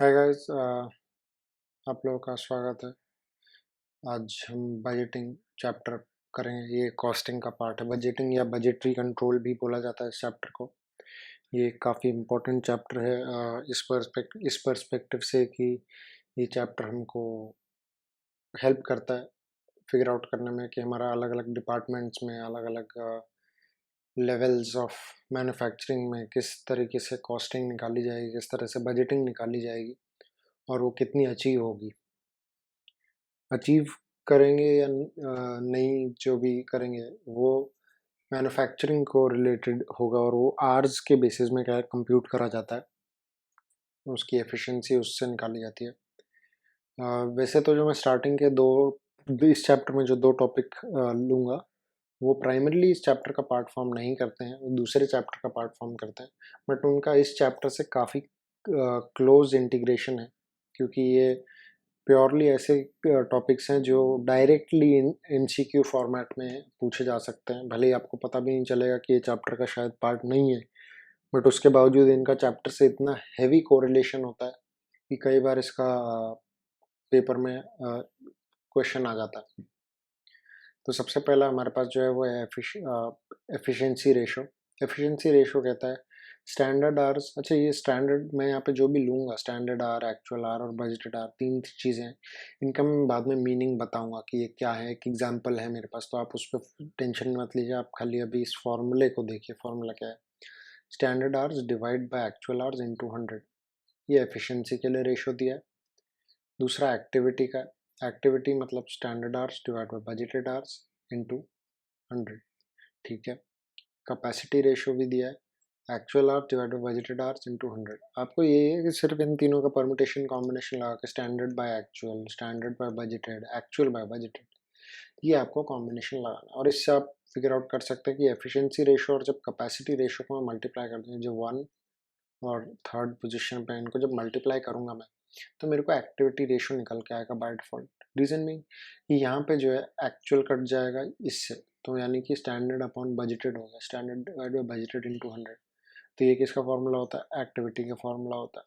Hi guys, आप लोगों का स्वागत है। आज हम बजटिंग चैप्टर करेंगे। ये कॉस्टिंग का पार्ट है। बजटिंग या बजटरी कंट्रोल भी बोला जाता है इस चैप्टर को। ये काफ़ी इम्पोर्टेंट चैप्टर है इस पर्सपेक्टिव से कि ये चैप्टर हमको हेल्प करता है फिगर आउट करने में कि हमारा अलग अलग डिपार्टमेंट्स में अलग अलग लेवल्स ऑफ मैन्युफैक्चरिंग में किस तरीके से कॉस्टिंग निकाली जाएगी, किस तरह से बजटिंग निकाली जाएगी और वो कितनी अचीव होगी, अचीव करेंगे या नहीं। जो भी करेंगे वो मैन्युफैक्चरिंग को रिलेटेड होगा और वो आर्स के बेसिस में क्या कंप्यूट करा जाता है, उसकी एफिशिएंसी उससे निकाली जाती है। वैसे तो जो मैं स्टार्टिंग के इस चैप्टर में जो दो टॉपिक लूँगा वो प्राइमरली इस चैप्टर का पार्ट फॉर्म नहीं करते हैं, वो दूसरे चैप्टर का पार्ट फॉर्म करते हैं, बट उनका इस चैप्टर से काफ़ी क्लोज इंटीग्रेशन है क्योंकि ये प्योरली ऐसे टॉपिक्स हैं जो डायरेक्टली एमसीक्यू फॉर्मेट में पूछे जा सकते हैं। भले ही आपको पता भी नहीं चलेगा कि ये चैप्टर का शायद पार्ट नहीं है, बट उसके बावजूद इनका चैप्टर से इतना हैवी कोरिलेशन होता है कि कई बार इसका पेपर में क्वेश्चन आ जाता है। तो सबसे पहला हमारे पास जो है वो है एफिशिएंसी रेशो। एफिशिएंसी रेशो कहता है स्टैंडर्ड आवर्स। अच्छा, ये स्टैंडर्ड मैं यहाँ पे जो भी लूँगा, स्टैंडर्ड आवर, एक्चुअल आवर और बजटेड आवर, तीन चीज़ें हैं। इनका मैं बाद में मीनिंग बताऊँगा कि ये क्या है। एक एग्जांपल है मेरे पास, तो आप उस पर टेंशन मत लीजिए, आप खाली अभी इस फॉर्मूले को देखिए। फॉर्मूला क्या है? Standard hours divide by actual hours into 100। ये एफिशिएंसी के लिए रेशो दिया है। दूसरा एक्टिविटी का, एक्टिविटी मतलब standard hours divide by budgeted hours into 100। ठीक है। कैपेसिटी रेशो भी दिया है, actual hours divide by budgeted hours into 100। आपको ये है कि सिर्फ इन तीनों का परमुटेशन कॉम्बिनेशन लगा के standard by actual, standard by budgeted, actual bye budgeted, ये आपको कॉम्बिनेशन लगाना है। और इससे आप फिगर आउट कर सकते हैं कि एफिशिएंसी रेशो और जब कैपेसिटी रेशो को मैं मल्टीप्लाई कर दूँ, जो 1 और थर्ड पोजीशन पे इनको जब मल्टीप्लाई करूँगा मैं, तो मेरे को एक्टिविटी रेशो निकल के आएगा बाय डिफॉल्ट। रीजन मीन कि यहाँ पे जो है एक्चुअल कट जाएगा इससे, तो यानी कि स्टैंडर्ड अपॉन बजटेड हो गया, standard divide by budgeted into 100। तो ये किसका फॉर्मूला होता है? एक्टिविटी का फॉर्मूला होता है।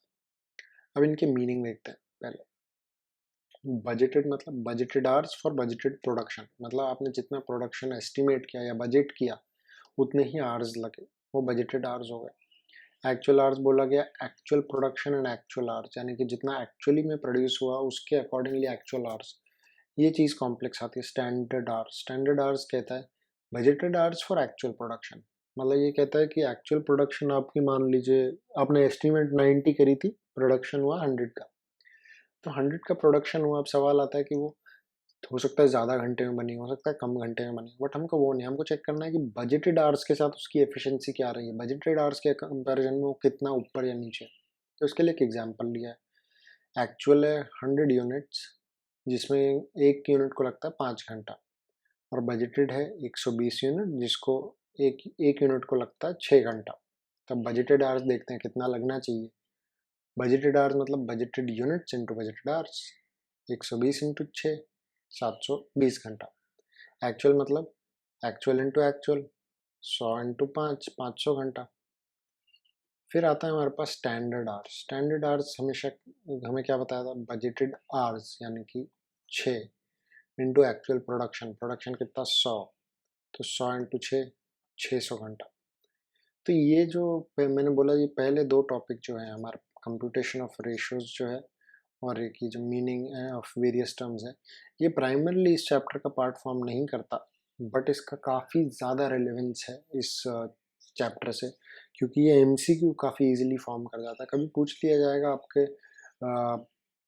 अब इनके मीनिंग देखते हैं पहले। बजटेड मतलब budgeted hours for budgeted production, मतलब आपने जितना प्रोडक्शन एस्टिमेट किया या बजट किया उतने ही आवर्स लगे, वो बजटेड आवर्स हो गए। एक्चुअल आवर्स बोला गया actual production and actual hours, यानी कि जितना एक्चुअली में प्रोड्यूस हुआ उसके अकॉर्डिंगली एक्चुअल आवर्स। ये चीज़ कॉम्प्लेक्स आती है। स्टैंडर्ड आवर्स, स्टैंडर्ड आवर्स कहता है budgeted hours for actual production, मतलब ये कहता है कि एक्चुअल प्रोडक्शन आपकी, मान लीजिए आपने एस्टिमेट 90 करी थी, प्रोडक्शन हुआ 100 का, तो 100 का प्रोडक्शन हुआ। अब सवाल आता है कि वो हो सकता है ज़्यादा घंटे में बनी, हो सकता है कम घंटे में बनी, बट हमको वो नहीं, हमको चेक करना है कि बजटेड आवर्स के साथ उसकी एफिशिएंसी क्या रही है, बजटेड आवर्स के कंपैरिजन में वो कितना ऊपर या नीचे। तो इसके लिए एक एग्जांपल लिया है। एक्चुअल है 100 यूनिट्स, जिसमें एक यूनिट को लगता है 5 घंटा, और बजटेड है 120 यूनिट, जिसको एक एक यूनिट को लगता है 6 घंटा। तब बजटेड आवर्स देखते हैं कितना लगना चाहिए। बजटेड आवर्स मतलब budgeted units into budgeted hours, 120 into 6, 720 घंटा। एक्चुअल मतलब एक्चुअल इंटू एक्चुअल, 100 इंटू 5, 500 घंटा। फिर आता है हमारे पास स्टैंडर्ड आवर्स। स्टैंडर्ड आवर्स हमेशा हमें क्या बताया था? बजटेड आवर्स यानी कि 6 इंटू एक्चुअल प्रोडक्शन, प्रोडक्शन कितना? 100, तो 100 इंटू 6, 600 घंटा। तो ये जो मैंने बोला, ये पहले दो टॉपिक जो है हमारा, कंप्यूटेशन ऑफ रेशियोज जो है और एक ये जो मीनिंग है ऑफ वेरियस टर्म्स है, ये प्राइमरली इस चैप्टर का पार्ट फॉर्म नहीं करता, बट इसका काफ़ी ज़्यादा रेलेवेंस है इस चैप्टर से, क्योंकि ये एमसीक्यू काफ़ी इजीली फॉर्म कर जाता है। कभी पूछ लिया जाएगा आपके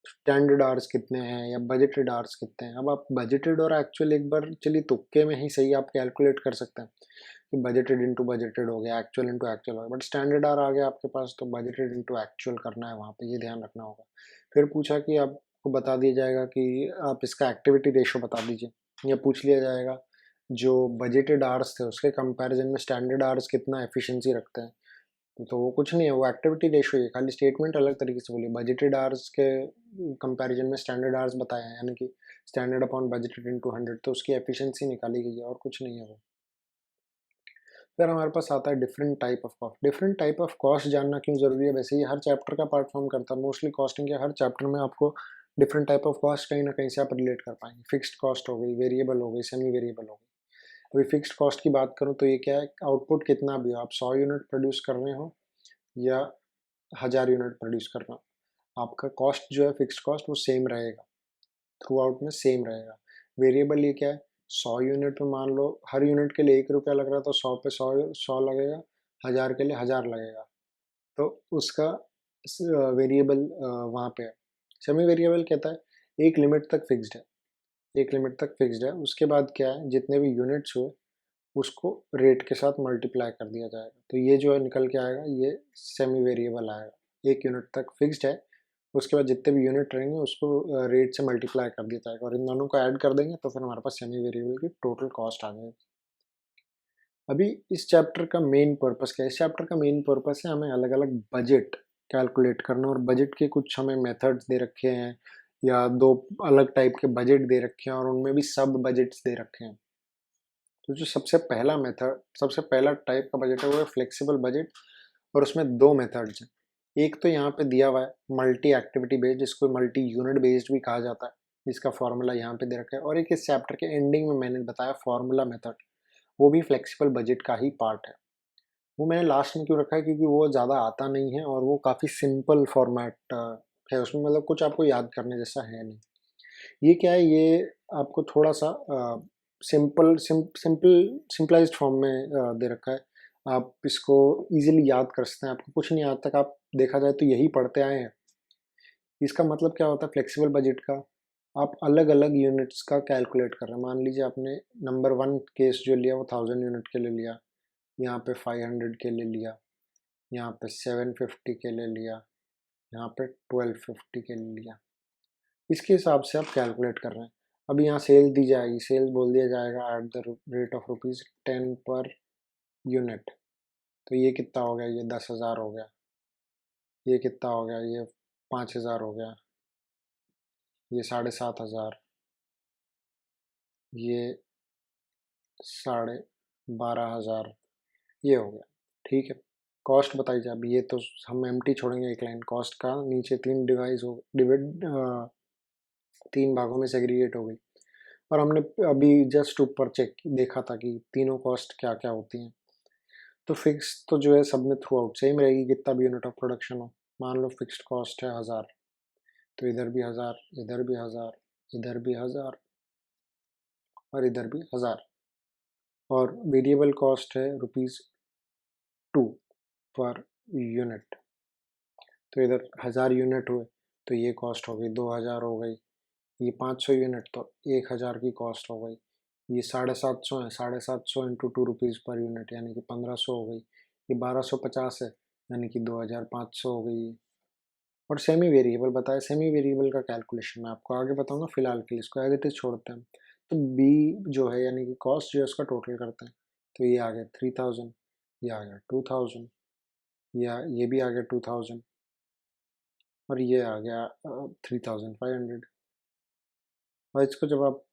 स्टैंडर्ड आवर्स कितने हैं या बजटेड आवर्स कितने हैं। अब आप बजटेड और एक्चुअल एक बार चलिए तुक्के में ही सही आप कैलकुलेट कर सकते हैं कि बजटेड इंटू बजटेड हो गया, एक्चुअल इंटू एक्चुअल हो गया, बट स्टैंडर्ड आवर आ गया आपके पास तो बजटेड इंटू एक्चुअल करना है, वहाँ पे ये ध्यान रखना होगा। फिर पूछा कि आपको बता दिया जाएगा कि आप इसका एक्टिविटी रेशो बता दीजिए, या पूछ लिया जाएगा जो बजटेड आवर्स थे उसके कंपैरिजन में स्टैंडर्ड आवर्स कितना एफिशिएंसी रखते हैं, तो वो कुछ नहीं है, वो एक्टिविटी रेशो है, खाली स्टेटमेंट अलग तरीके से बोली। बजटेड आवर्स के कंपैरिजन में स्टैंडर्ड आवर्स बताया है, यानी कि स्टैंडर्ड अपॉन बजटेड इंटू 100, तो उसकी एफिशिएंसी निकाली गई है और कुछ नहीं है वो। फिर हमारे पास आता है different type of cost. Different type of cost जानना क्यों ज़रूरी है? वैसे ही हर चैप्टर का पार्ट फॉर्म करता है। मोस्टली कॉस्टिंग के हर चैप्टर में आपको डिफरेंट टाइप ऑफ कॉस्ट कहीं ना कहीं से आप रिलेट कर पाएंगे। फिक्स्ड कॉस्ट हो गई, वेरिएबल हो गई, सेमी वेरिएबल हो गई। अभी फिक्स्ड कॉस्ट की बात करूँ तो ये क्या है, आउटपुट कितना भी हो, आप 100 यूनिट प्रोड्यूस कर रहे हो या 1000 यूनिट प्रोड्यूस कर रहे हो, आपका कॉस्ट जो है फिक्स्ड कॉस्ट वो सेम रहेगा, थ्रू आउट में सेम रहेगा। वेरिएबल ये क्या है, 100 यूनिट में मान लो हर यूनिट के लिए 1 रुपया लग रहा है तो 100 पे 100 लगेगा, 1000 के लिए 1000 लगेगा, तो उसका वेरिएबल वहाँ पे है। सेमी वेरिएबल कहता है एक लिमिट तक फिक्स्ड है, एक लिमिट तक फिक्स्ड है, उसके बाद क्या है, जितने भी यूनिट्स हुए उसको रेट के साथ मल्टीप्लाई कर दिया जाएगा, तो ये जो है निकल के आएगा, ये सेमी वेरिएबल आएगा। एक यूनिट तक फिक्स्ड है, उसके बाद जितने भी यूनिट रहेंगे उसको रेट से मल्टीप्लाई कर दिया जाएगा और इन दोनों को ऐड कर देंगे तो फिर हमारे पास सेमी वेरिएबल की टोटल कॉस्ट आ जाएगी। अभी इस चैप्टर का मेन पर्पस क्या है? इस चैप्टर का मेन पर्पस है हमें अलग अलग बजट कैलकुलेट करना, और बजट के कुछ हमें मेथड्स दे रखे हैं या दो अलग टाइप के बजट दे रखे हैं और उनमें भी सब बजट्स दे रखे हैं। तो जो सबसे पहला मेथड, सबसे पहला टाइप का बजट है वो है फ्लेक्सिबल बजट, और उसमें दो मेथड्स हैं। एक तो यहाँ पे दिया हुआ है मल्टी एक्टिविटी बेस्ड, जिसको मल्टी यूनिट बेस्ड भी कहा जाता है, जिसका फॉर्मूला यहाँ पे दे रखा है, और एक इस चैप्टर के एंडिंग में मैंने बताया फॉर्मूला मेथड, वो भी फ्लेक्सिबल बजट का ही पार्ट है। वो मैंने लास्ट में क्यों रखा है, क्योंकि वो ज़्यादा आता नहीं है और वो काफ़ी सिंपल फॉर्मेट है, उसमें मतलब कुछ आपको याद करने जैसा है नहीं। ये क्या है, ये आपको थोड़ा सा सिंपलाइज्ड फॉर्म में दे रखा है, आप इसको इजीली याद कर सकते हैं। आपको कुछ नहीं आज तक आप देखा जाए तो यही पढ़ते आए हैं। इसका मतलब क्या होता है फ्लेक्सिबल बजट का, आप अलग अलग यूनिट्स का कैलकुलेट कर रहे हैं। मान लीजिए आपने नंबर 1 केस जो लिया वो 1000 यूनिट के लिए लिया, यहाँ पे 500 के लिए लिया, यहाँ पे 750 के लिए लिया, यहाँ पे 1250 के लिए लिया, इसके हिसाब से आप कैलकुलेट कर रहे हैं। अब यहाँ सेल दी जाएगी, सेल्स बोल दिया जाएगा at the rate of ₹10 per unit, तो ये कितना हो गया, ये 10,000 हो गया, ये कितना हो गया, ये 5,000 हो गया, ये 7,500, ये 12,500, ये हो गया। ठीक है, कॉस्ट बताई जाए। अब ये तो हम एम्प्टी छोड़ेंगे एक लाइन, कॉस्ट का नीचे तीन भागों में सेग्रीगेट हो गई, और हमने अभी जस्ट ऊपर चेक देखा था कि तीनों कॉस्ट क्या क्या होती हैं। तो फिक्स तो जो है सब में थ्रू आउट सेम रहेगी, कितना भी यूनिट ऑफ प्रोडक्शन हो। मान लो फिक्स्ड कॉस्ट है 1000, तो इधर भी 1000, इधर भी 1000, इधर भी 1000 और इधर भी 1000, और वेरिएबल कॉस्ट है ₹2 पर यूनिट, तो इधर 1000 यूनिट हुए तो ये कॉस्ट हो गई 2000 हो गई, ये 500 यूनिट तो 1000 की कॉस्ट हो गई, ये 750 है, 750 इंटू ₹2 पर यूनिट यानी कि 1500 हो गई, ये 1250 है यानी कि 2500 हो गई। और सेमी वेरिएबल बताया, सेमी वेरिएबल का कैलकुलेशन मैं आपको आगे बताऊंगा, फिलहाल के लिए इसको एज इट इज छोड़ते हैं। तो बी जो है यानी कि कॉस्ट जो है उसका टोटल करते हैं, तो ये आ गया 3000, ये आ गया 2000, या ये भी आ गया 2000, और ये आ गया 3500। और इसको जब आप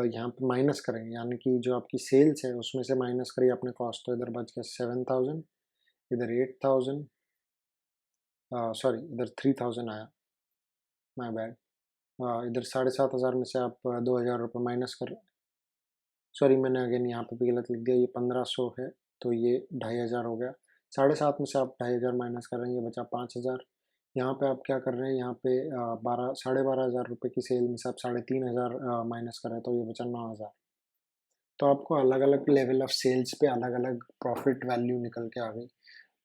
यहाँ पे माइनस करेंगे, यानी कि जो आपकी सेल्स है उसमें से माइनस करिए अपने कॉस्ट, तो इधर बच गया 7000, इधर 8000, सॉरी इधर 3000 आया, माय बैड। इधर 7,500 में से आप 2,000 रुपये माइनस कर, सॉरी मैंने अगेन यहाँ पे भी गलत लिख दिया, ये 1500 है तो ये 2500 हो गया। 7,500 में से आप 2500 माइनस कर रहे हैं, ये बचा 5000। यहाँ पे आप क्या कर रहे हैं, यहाँ पे 12,500 रुपये की सेल में से आप 3,500 माइनस कर रहे हैं, तो ये बचा 9,000। तो आपको अलग अलग लेवल ऑफ सेल्स पे अलग अलग प्रॉफिट वैल्यू निकल के आ गई,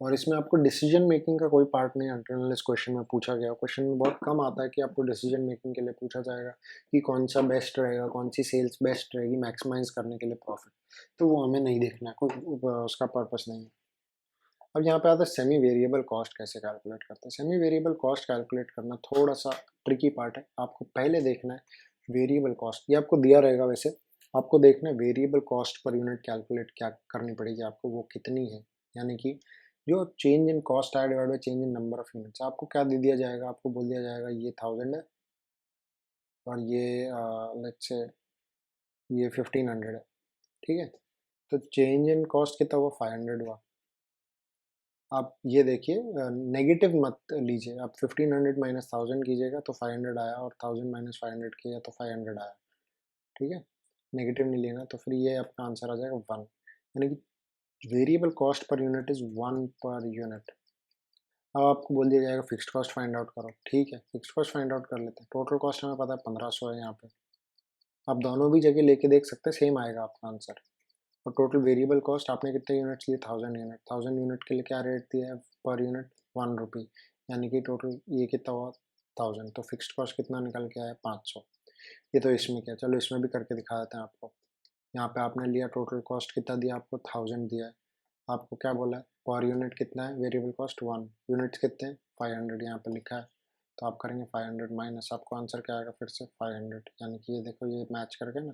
और इसमें आपको डिसीजन मेकिंग का कोई पार्ट नहीं अंटिल इस क्वेश्चन में पूछा गया। क्वेश्चन में बहुत कम आता है कि आपको डिसीजन मेकिंग के लिए पूछा जाएगा कि कौन सा बेस्ट रहेगा, कौन सी सेल्स बेस्ट रहेगी मैक्सिमाइज करने के लिए प्रॉफिट, तो वो हमें नहीं देखना है, कोई उसका पर्पस नहीं है। अब यहाँ पे आता है सेमी वेरिएबल कॉस्ट कैसे कैलकुलेट करते हैं। सेमी वेरिएबल कॉस्ट कैलकुलेट करना थोड़ा सा ट्रिकी पार्ट है, आपको पहले देखना है वेरिएबल कॉस्ट, ये आपको दिया रहेगा वैसे, आपको देखना है variable cost per unit calculate क्या करनी पड़ेगी आपको, वो कितनी है, यानी कि जो चेंज इन कॉस्ट है divide by change in number of units. आपको क्या दे दिया जाएगा, आपको बोल दिया जाएगा ये 1000 है और ये लेट्स से ये 1500 है, ठीक है। तो चेंज इन कॉस्ट कितना हुआ, 500 हुआ। आप ये देखिए, नेगेटिव मत लीजिए, आप 1500 माइनस 1000 कीजिएगा तो 500 आया, और 1000 माइनस 500 किया तो 500 आया। ठीक है, नेगेटिव नहीं लेना, तो फिर ये आपका आंसर आ जाएगा 1, यानी कि variable cost per unit is 1 per unit. अब आपको बोल दिया जाएगा फिक्स्ड कॉस्ट फाइंड आउट करो, ठीक है, फिक्स्ड कॉस्ट फाइंड आउट कर लेते हैं। टोटल कॉस्ट हमें पता है 1500 है यहाँ पे, आप दोनों भी जगह लेके देख सकते हैं, सेम आएगा आपका आंसर। और टोटल वेरिएबल कॉस्ट आपने कितने यूनिट्स लिए, 1000 यूनिट, 1000 यूनिट के लिए क्या रेट दिया है पर यूनिट, 1 रुपी, यानी कि टोटल ये कितना हुआ 1000, तो फिक्स्ड कॉस्ट कितना निकल के आया 500। ये तो इसमें क्या, चलो इसमें भी करके दिखा देते हैं आपको। यहाँ पे आपने लिया, टोटल कॉस्ट कितना दिया आपको, 1000 दिया है, आपको क्या बोला है पर यूनिट कितना है, वेरिएबल कॉस्ट 1, यूनिट्स कितने हैं 500 यहाँ पे लिखा है, तो आप करेंगे 500 माइनस, आपको आंसर क्या आएगा फिर से 500, यानी कि ये देखो ये मैच कर गया ना।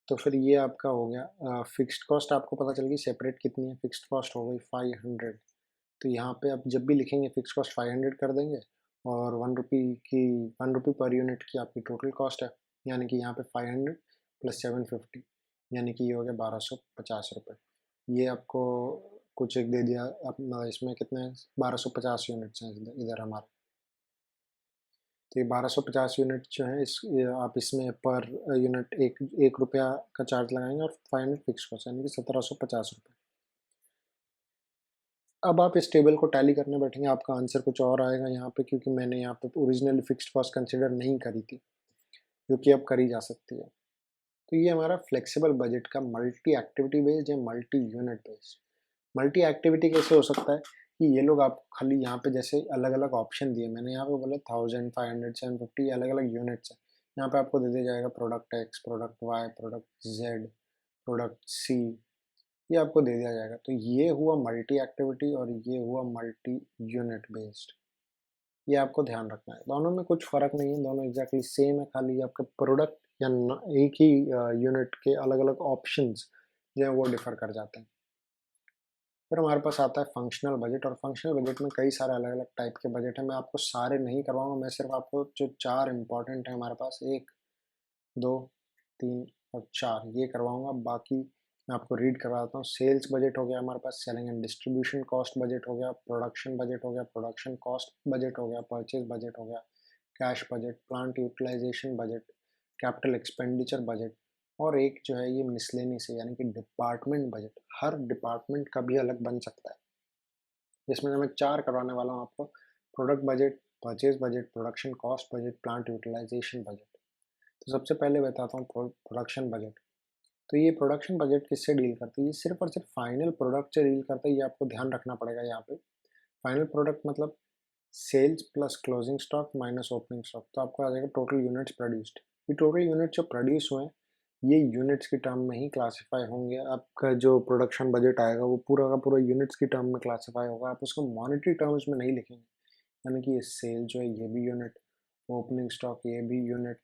तो फिर ये आपका हो गया फिक्स्ड कॉस्ट, आपको पता चल गई सेपरेट कितनी है, फिक्स्ड कॉस्ट हो गई 500। तो यहाँ पे आप जब भी लिखेंगे फिक्स्ड कॉस्ट 500 कर देंगे, और 1 रुपी की, 1 रुपी पर यूनिट की आपकी टोटल कॉस्ट है, यानी कि यहाँ पे 500 प्लस 750, यानी कि ये हो गया 1250 रुपये। ये आपको कुछ एक दे दिया अपना, इसमें कितने 1250 यूनिट्स हैं इधर हमारे। तो ये 1250 यूनिट जो है आप इसमें पर यूनिट एक रुपया का चार्ज लगाएंगे, और 500 फिक्स कॉस्ट, यानी कि 1750 रुपये। अब आप इस टेबल को टैली करने बैठेंगे, आपका आंसर कुछ और आएगा यहाँ पे, क्योंकि मैंने यहाँ पे ओरिजिनल फिक्स्ड कॉस्ट कंसिडर नहीं करी थी, जो कि अब करी जा सकती है। तो ये हमारा फ्लेक्सिबल बजट का मल्टी एक्टिविटी बेस्ड या multi unit based. Multi activity कैसे हो सकता है कि ये लोग आप खाली यहाँ पे जैसे अलग अलग ऑप्शन दिए, मैंने यहाँ पे बोला 1000, 500, 750 अलग अलग यूनिट्स है। यहाँ पे आपको दे दिया जाएगा product X, product Y, product Z, product C, ये आपको दे दिया जाएगा। तो ये हुआ मल्टी एक्टिविटी और ये हुआ मल्टी यूनिट बेस्ड। ये आपको ध्यान रखना है, दोनों में कुछ फ़र्क नहीं है, दोनों एग्जैक्टली सेम है, खाली आपके प्रोडक्ट या एक ही यूनिट के अलग अलग ऑप्शंस जो है वो डिफर कर जाते हैं। फिर हमारे पास आता है फंक्शनल बजट, और फंक्शनल बजट में कई सारे अलग अलग टाइप के बजट हैं, मैं आपको सारे नहीं करवाऊंगा, मैं सिर्फ आपको जो 4 इंपॉर्टेंट है हमारे पास, 1, 2, 3 और 4 ये करवाऊंगा। बाकी मैं आपको रीड करवाता हूँ। सेल्स बजट हो गया हमारे पास, selling and distribution cost budget हो गया, प्रोडक्शन बजट हो गया, प्रोडक्शन कॉस्ट बजट हो गया, परचेज बजट हो गया, cash budget, plant utilisation budget, capital expenditure budget, और एक जो है ये मिसलेनियस है, यानी कि डिपार्टमेंट बजट। हर डिपार्टमेंट का भी अलग बन सकता है, जिसमें मैं 4 करवाने वाला हूँ आपको। Product budget, purchase budget, production cost budget, plant utilisation budget. तो सबसे पहले बताता हूँ प्रोडक्शन बजट। तो ये प्रोडक्शन बजट किससे डील करती है, ये सिर्फ और सिर्फ फाइनल प्रोडक्ट से डील करता है, ये आपको ध्यान रखना पड़ेगा यहाँ पे। फाइनल प्रोडक्ट मतलब sales plus closing stock minus opening stock, तो आपको आ जाएगा टोटल यूनिट्स प्रोड्यूस्ड। ये टोटल यूनिट जो प्रोड्यूस हुए हैं ये यूनिट्स की टर्म में ही क्लासिफाई होंगे। आपका जो प्रोडक्शन बजट आएगा वो पूरा का पूरा यूनिट्स की टर्म में क्लासिफाई होगा, आप उसको मॉनेटरी टर्म्स में नहीं लिखेंगे, यानी कि ये सेल जो है ये भी यूनिट, ओपनिंग स्टॉक ये भी यूनिट,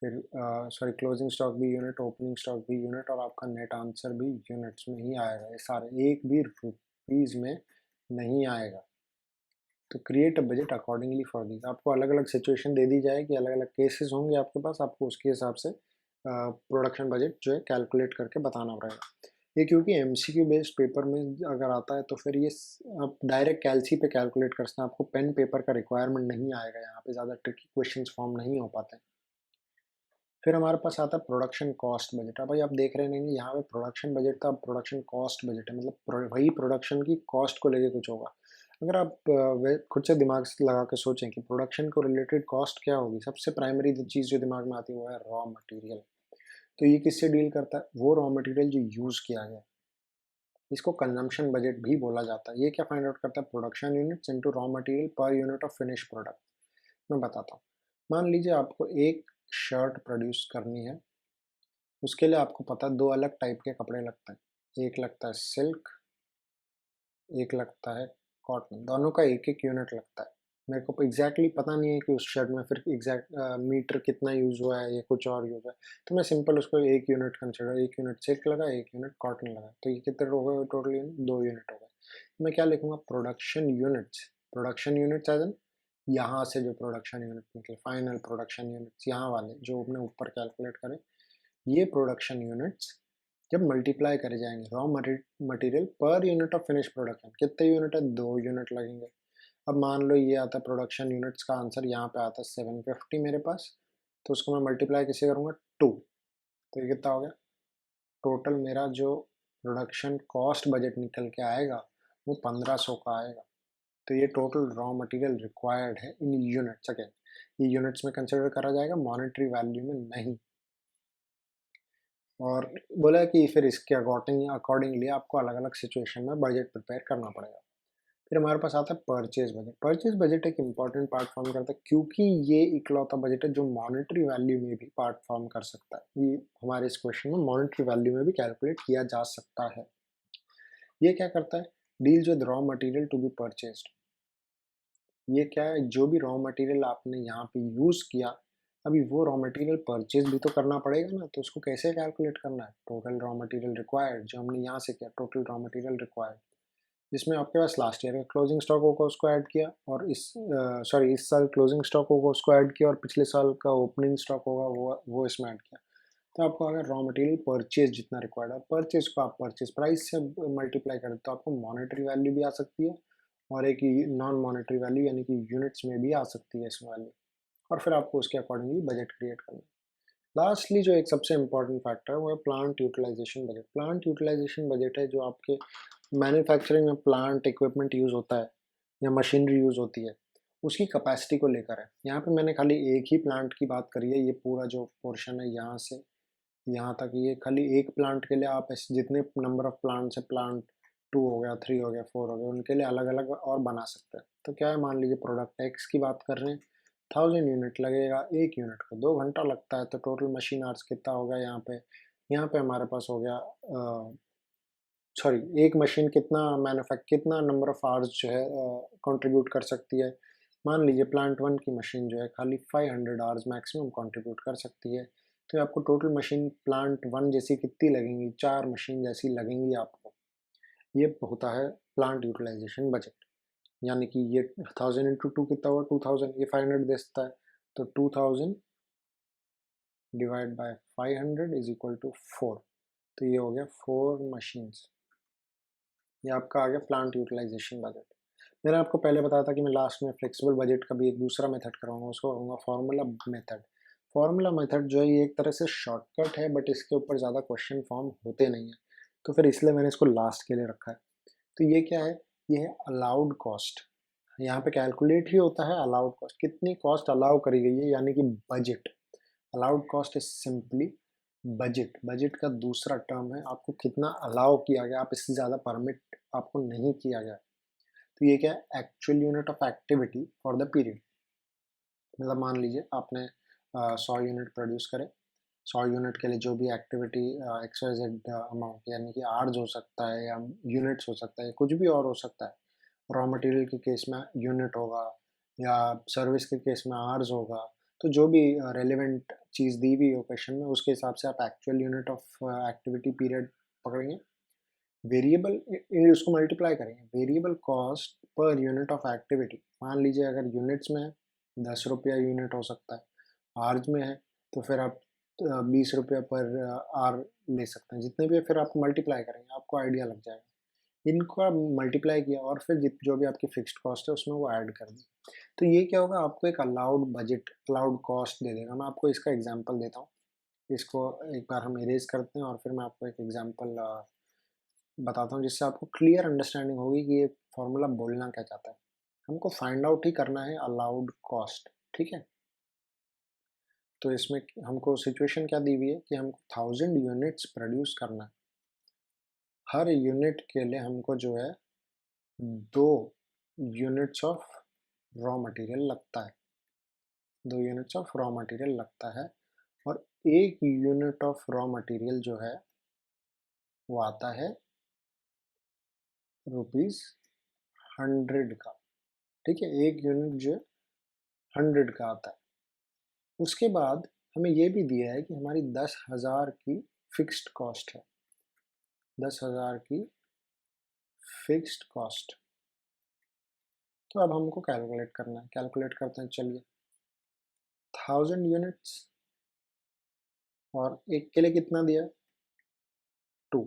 फिर सॉरी क्लोजिंग स्टॉक भी यूनिट, ओपनिंग स्टॉक भी यूनिट, और आपका नेट आंसर भी यूनिट्स में ही आएगा। ये सारे एक भी रुपीज़ में नहीं आएगा। तो create a budget accordingly for this, आपको अलग अलग सिचुएशन दे दी जाएगी, अलग अलग केसेस होंगे आपके पास, आपको उसके हिसाब से प्रोडक्शन बजट जो है कैलकुलेट करके बताना पड़ेगा। ये क्योंकि एमसीक्यू बेस्ड पेपर में अगर आता है तो फिर ये आप डायरेक्ट कैलसी पे कैलकुलेट कर सकते हैं, आपको पेन पेपर का रिक्वायरमेंट नहीं आएगा, यहाँ पे ज़्यादा ट्रिकी क्वेश्चंस फॉर्म नहीं हो पाते। फिर हमारे पास आता है प्रोडक्शन कॉस्ट बजट। अब भाई आप देख रहे नहीं, यहाँ पे प्रोडक्शन बजट था, अब प्रोडक्शन कॉस्ट बजट है, मतलब वही प्रोडक्शन की कॉस्ट को लेके कुछ होगा। अगर आप खुद से दिमाग से लगा के सोचें कि प्रोडक्शन को रिलेटेड कॉस्ट क्या होगी, सबसे प्राइमरी चीज़ जो दिमाग में आती है वो है रॉ मटेरियल। तो ये किससे डील करता है, वो रॉ मटेरियल जो यूज़ किया गया, इसको कंजम्पशन बजट भी बोला जाता है। ये क्या फाइंड आउट करता है, production units into raw material per unit of finish product. मैं बताता हूँ, मान लीजिए आपको एक शर्ट प्रोड्यूस करनी है, उसके लिए आपको पता है 2 अलग टाइप के कपड़े लगते हैं, एक लगता है सिल्क, एक लगता है कॉटन, दोनों का एक एक यूनिट लगता है। मेरे को एग्जैक्टली पता नहीं है कि उस शर्ट में फिर एग्जैक्ट मीटर कितना यूज़ हुआ है या कुछ और यूज़ है, तो मैं सिंपल उसको एक यूनिट कंसिडर, एक यूनिट सिल्क लगा, एक यूनिट कॉटन लगा, तो ये कितने हो गए टोटल यूनिट, 2 यूनिट हो गए। मैं क्या लिखूंगा, production units, production units as an यहाँ से जो प्रोडक्शन यूनिट निकले, फाइनल प्रोडक्शन यूनिट्स यहाँ वाले जो अपने ऊपर कैलकुलेट करें, ये प्रोडक्शन यूनिट्स जब मल्टीप्लाई करे जाएंगे raw material per unit of finish production, कितने यूनिट है, 2 यूनिट लगेंगे। अब मान लो ये आता है प्रोडक्शन यूनिट्स का आंसर, यहाँ पे आता है 750 मेरे पास, तो उसको मैं मल्टीप्लाई किसे करूँगा, 2। तो ये कितना हो गया, टोटल मेरा जो प्रोडक्शन कॉस्ट बजट निकल के आएगा वो 1500 का आएगा। तो ये टोटल रॉ मटेरियल रिक्वायर्ड है इन यूनिट्स। अगेन ये यूनिट्स में कंसिडर करा जाएगा, मॉनेटरी वैल्यू में नहीं। और बोला कि फिर इसके अकॉर्डिंगली आपको अलग अलग सिचुएशन में बजट प्रिपेयर करना पड़ेगा। फिर हमारे पास आता है परचेज बजट। परचेज बजट एक इंपॉर्टेंट पार्ट फॉर्म करता है, क्योंकि ये इकलौता बजट है जो मॉनेटरी वैल्यू में भी पार्ट फॉर्म कर सकता है। ये हमारे इस क्वेश्चन में मॉनेटरी वैल्यू में भी कैलकुलेट किया जा सकता है। ये क्या करता है, deals with raw material to be purchased. ये क्या है, जो भी रॉ मटेरियल आपने यहाँ पे यूज़ किया, अभी वो रॉ मटेरियल परचेज भी तो करना पड़ेगा ना, तो उसको कैसे कैलकुलेट करना है, टोटल रॉ मटेरियल रिक्वायर्ड, जो हमने यहाँ से किया टोटल रॉ मटेरियल रिक्वायर्ड, जिसमें आपके पास लास्ट ईयर का क्लोजिंग स्टॉक होगा उसको ऐड किया, और इस साल क्लोजिंग स्टॉक होगा उसको ऐड किया, और पिछले साल का ओपनिंग स्टॉक होगा वो इसमें ऐड किया। तो आपको अगर रॉ मटेरियल परचेज जितना रिक्वायर्ड है, परचेज को आप परचेज प्राइस से मल्टीप्लाई करें तो आपको मॉनेटरी वैल्यू भी आ सकती है, और एक नॉन मॉनेटरी वैल्यू यानी कि यूनिट्स में भी आ सकती है इसमें वैल्यू, और फिर आपको उसके अकॉर्डिंगली बजट क्रिएट करना है। लास्टली जो एक सबसे इंपॉर्टेंट फैक्टर है वो है plant utilisation budget. Plant utilisation budget है जो आपके मैन्युफैक्चरिंग में प्लांट इक्विपमेंट यूज़ होता है या मशीनरी यूज़ होती है, उसकी कैपेसिटी को लेकर है। यहाँ पे मैंने खाली एक ही प्लांट की बात करी है, ये पूरा जो पोर्शन है यहाँ से यहाँ तक, ये खाली एक प्लांट के लिए आप जितने नंबर ऑफ प्लांट्स है, प्लांट 2 हो गया, 3 हो गया, 4 हो गया, उनके लिए अलग अलग और बना सकते हैं। तो क्या है, मान लीजिए प्रोडक्ट एक्स की बात कर रहे हैं, 1000 यूनिट लगेगा, एक यूनिट को 2 घंटा लगता है, तो टोटल मशीन आवर्स कितना हो गया यहाँ पे हमारे पास हो गया, सॉरी, एक मशीन कितना नंबर ऑफ आवर्स जो है कंट्रीब्यूट कर सकती है। मान लीजिए प्लांट 1 की मशीन जो है खाली 500 आवर्स मैक्सिमम कंट्रीब्यूट कर सकती है, तो आपको टोटल मशीन प्लांट 1 जैसी कितनी लगेंगी, 4 मशीन जैसी लगेंगी आपको। ये होता है प्लांट यूटिलाइजेशन बजट। यानी कि ये 1000 इंटू 2 कितना हुआ, 2000, ये 500 देता है, तो 2000 divide by 500 is equal to 4। तो ये हो गया 4 मशीन्स। ये आपका आ गया प्लांट यूटिलाइजेशन बजट। मैंने आपको पहले बताया था कि मैं लास्ट में फ्लेक्सिबल बजट का भी एक दूसरा मेथड कराऊंगा, उसको कहूँगा फार्मूला मेथड। फार्मूला मेथड जो है ये एक तरह से शॉर्टकट है, बट इसके ऊपर ज़्यादा क्वेश्चन फॉर्म होते नहीं है, तो फिर इसलिए मैंने इसको लास्ट के लिए रखा है। तो ये क्या है, ये है अलाउड कॉस्ट। यहाँ पे कैलकुलेट ही होता है अलाउड कॉस्ट, कितनी कॉस्ट अलाउ करी गई है, यानी कि budget. Allowed cost is simply budget. Budget का दूसरा टर्म है आपको कितना अलाउ किया गया, आप इससे ज़्यादा परमिट आपको नहीं किया गया। तो ये क्या है, actual unit of activity for the period. मतलब मान लीजिए आपने 100 यूनिट प्रोड्यूस करे, 100 यूनिट के लिए जो भी एक्टिविटी XYZ अमाउंट, यानी कि आर्ज हो सकता है या यूनिट्स हो सकता है, कुछ भी और हो सकता है। रॉ मटेरियल के केस में यूनिट होगा, या सर्विस के केस में आर्स होगा, तो जो भी रेलिवेंट चीज़ दी हुई हो क्वेश्चन में, उसके हिसाब से आप actual unit of activity period पकड़ेंगे। वेरिएबल उसको मल्टीप्लाई करेंगे, variable cost per unit of activity. मान लीजिए अगर यूनिट्स में है 10 रुपया यूनिट हो सकता है, आर्ज में है तो फिर आप 20 रुपया पर आर ले सकते हैं, जितने भी, फिर आप मल्टीप्लाई करेंगे, आपको आइडिया लग जाएगा। इनको आप मल्टीप्लाई किया और फिर जो भी आपकी फिक्स्ड कॉस्ट है उसमें वो ऐड कर दी, तो ये क्या होगा, आपको एक अलाउड बजट, अलाउड कॉस्ट दे देगा। मैं आपको इसका एग्जांपल देता हूँ, इसको एक बार हम इरेज करते हैं और फिर मैं आपको एक एग्जांपल बताता हूँ, जिससे आपको क्लियर अंडरस्टैंडिंग होगी कि ये फॉर्मूला बोलना क्या चाहता है। हमको फाइंड आउट ही करना है अलाउड कॉस्ट, ठीक है। तो इसमें हमको सिचुएशन क्या दी हुई है कि हमको 1000 यूनिट्स प्रोड्यूस करना है। हर यूनिट के लिए हमको जो है 2 यूनिट्स ऑफ रॉ मटेरियल लगता है, 2 यूनिट्स ऑफ रॉ मटेरियल लगता है, और 1 यूनिट ऑफ रॉ मटेरियल जो है वो आता है ₹100 का, ठीक है। 1 यूनिट जो 100 का आता है। उसके बाद हमें ये भी दिया है कि हमारी 10,000 की फिक्स्ड कॉस्ट है, 10,000 की फिक्स्ड कॉस्ट। तो अब हमको कैलकुलेट करना है, कैलकुलेट करते हैं, चलिए। 1000 यूनिट्स और एक के लिए कितना दिया है, 2,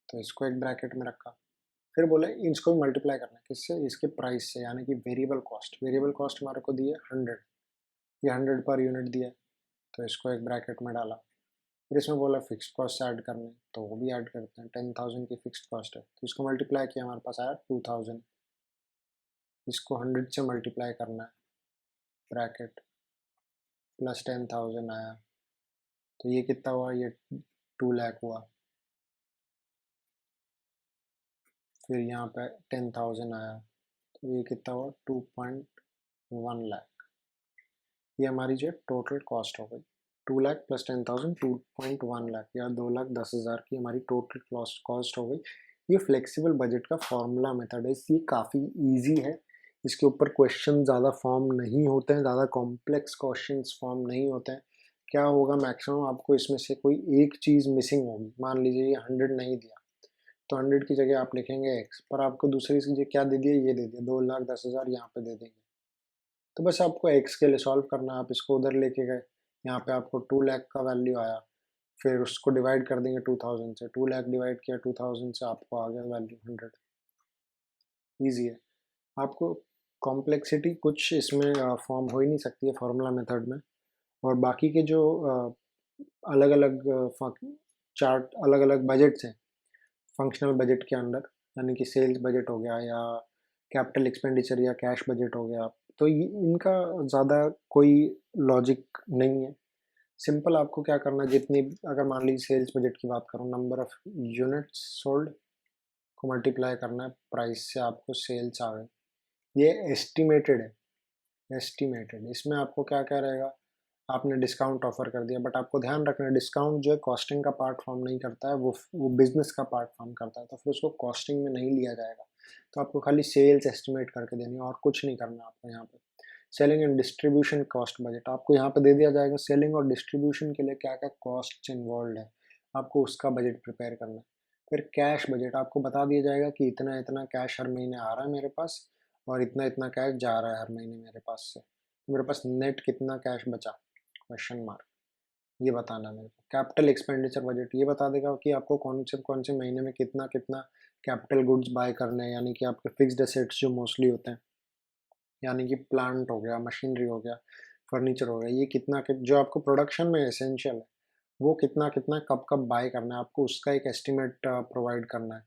तो इसको एक ब्रैकेट में रखा। फिर बोला इसको भी मल्टीप्लाई करना है किससे, इसके प्राइस से, यानी कि वेरिएबल कॉस्ट। वेरिएबल कॉस्ट हमारे को दी है 100, ये 100 पर यूनिट दिया है, तो इसको एक ब्रैकेट में डाला। फिर इसमें बोला फिक्स्ड कॉस्ट ऐड करने, तो वो भी ऐड करते हैं। 10,000 की फिक्स्ड कॉस्ट है, तो इसको मल्टीप्लाई किया, हमारे पास आया 2,000। इसको 100 से मल्टीप्लाई करना है, ब्रैकेट प्लस 10,000 आया, तो ये कितना हुआ, ये 2 लाख हुआ। फिर यहाँ पे 10,000 आया, तो ये कितना हुआ, 2.1 लाख। ये हमारी जो टोटल कॉस्ट हो गई, 2 लाख प्लस 10,000, 2.1 लाख, या 2,10,000 की हमारी टोटल कॉस्ट हो गई। ये फ्लेक्सिबल बजट का फॉर्मूला मेथड है, ये काफ़ी इजी है। इसके ऊपर क्वेश्चन ज़्यादा फॉर्म नहीं होते हैं, ज़्यादा कॉम्प्लेक्स क्वेश्चंस फॉर्म नहीं होते हैं। क्या होगा, मैक्सिमम आपको इसमें से कोई एक चीज़ मिसिंग होगी। मान लीजिए ये 100 नहीं दिया, तो 100 की जगह आप लिखेंगे x, पर आपको दूसरी चीज़ क्या दे दिया, ये दे दिया 2,10,000, यहाँ पे दे देंगे। तो बस आपको x के लिए सॉल्व करना है। आप इसको उधर लेके गए, यहाँ पे आपको 2 लाख का वैल्यू आया, फिर उसको डिवाइड कर देंगे 2,000 से, 2 लाख डिवाइड किया 2,000 से, आपको आ गया वैल्यू 100। ईजी है। आपको कॉम्प्लेक्सिटी कुछ इसमें फॉर्म हो ही नहीं सकती है फार्मूला मेथड में। और बाकी के जो अलग अलग चार्ट, अलग अलग बजट्स हैं फंक्शनल बजट के अंदर, यानी कि सेल्स बजट हो गया, या कैपिटल एक्सपेंडिचर या कैश बजट हो गया, तो ये इनका ज़्यादा कोई लॉजिक नहीं है। सिंपल आपको क्या करना है, जितनी, अगर मान लीजिए सेल्स बजट की बात करूँ, नंबर ऑफ यूनिट्स सोल्ड को मल्टीप्लाई करना है प्राइस से, आपको सेल्स आ गए। ये एस्टिमेटेड है, एस्टिमेटेड। इसमें आपको क्या क्या रहेगा, आपने डिस्काउंट ऑफर कर दिया, बट आपको ध्यान रखना है डिस्काउंट जो है कॉस्टिंग का पार्ट फॉर्म नहीं करता है, वो बिजनेस का पार्ट फॉर्म करता है, तो फिर उसको कॉस्टिंग में नहीं लिया जाएगा। तो आपको खाली सेल्स एस्टिमेट करके देनी है, और कुछ नहीं करना आपको यहाँ पे। Selling and distribution cost budget आपको यहाँ पे दे दिया जाएगा। सेलिंग और डिस्ट्रीब्यूशन के लिए क्या क्या कॉस्ट इन्वॉल्व है, आपको उसका बजट प्रिपेयर करना है। फिर कैश बजट आपको बता दिया जाएगा कि इतना इतना कैश हर महीने आ रहा है मेरे पास, और इतना इतना कैश जा रहा है हर महीने मेरे पास से, तो मेरे पास नेट कितना कैश बचा, क्वेश्चन मार्क, ये बताना है मेरे को। कैपिटल एक्सपेंडिचर बजट ये बता देगा कि आपको कौन से महीने में कितना कितना कैपिटल गुड्स बाय करने हैं, यानी कि आपके फिक्स्ड एसेट्स जो मोस्टली होते हैं, यानी कि प्लांट हो गया, मशीनरी हो गया, फर्नीचर हो गया, ये कितना जो आपको प्रोडक्शन में एसेंशियल है, वो कितना कितना कब कब बाय करना है, आपको उसका एक एस्टिमेट प्रोवाइड करना है।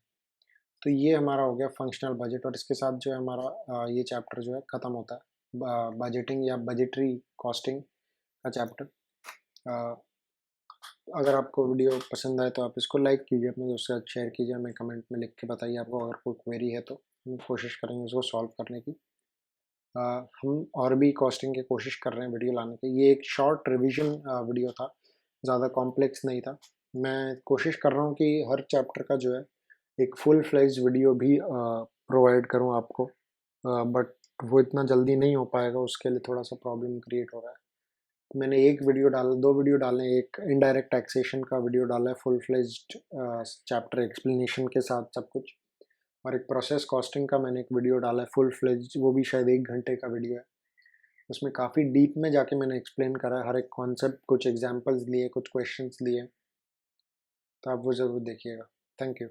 तो ये हमारा हो गया फंक्शनल बजट, और इसके साथ जो है हमारा ये चैप्टर जो है ख़त्म होता है, बजटिंग या बजटरी कॉस्टिंग का चैप्टर। अगर आपको वीडियो पसंद आए तो आप इसको लाइक कीजिए, अपने दोस्तों के साथ शेयर कीजिए, हमें कमेंट में लिख के बताइए आपको अगर कोई क्वेरी है, तो हम कोशिश करेंगे उसको सॉल्व करने की। हम और भी कॉस्टिंग की कोशिश कर रहे हैं वीडियो लाने की। ये एक शॉर्ट रिवीजन वीडियो था, ज़्यादा कॉम्प्लेक्स नहीं था। मैं कोशिश कर रहा हूँ कि हर चैप्टर का जो है एक फुल फ्लेज वीडियो भी प्रोवाइड करूँ आपको, बट वो इतना जल्दी नहीं हो पाएगा, उसके लिए थोड़ा सा प्रॉब्लम क्रिएट हो रहा है। मैंने एक वीडियो डाला, 2 वीडियो डाले, एक इनडायरेक्ट टैक्सेशन का वीडियो डाला है फुल फ्लेज्ड चैप्टर एक्सप्लेनेशन के साथ सब कुछ, और एक प्रोसेस कॉस्टिंग का मैंने एक वीडियो डाला है फुल फ्लेज्ड, वो भी शायद 1 घंटे का वीडियो है। उसमें काफ़ी डीप में जाके मैंने एक्सप्लेन करा है हर एक कॉन्सेप्ट, कुछ एग्जांपल्स लिए, कुछ क्वेश्चंस लिए, तो आप वो ज़रूर देखिएगा। Thank you.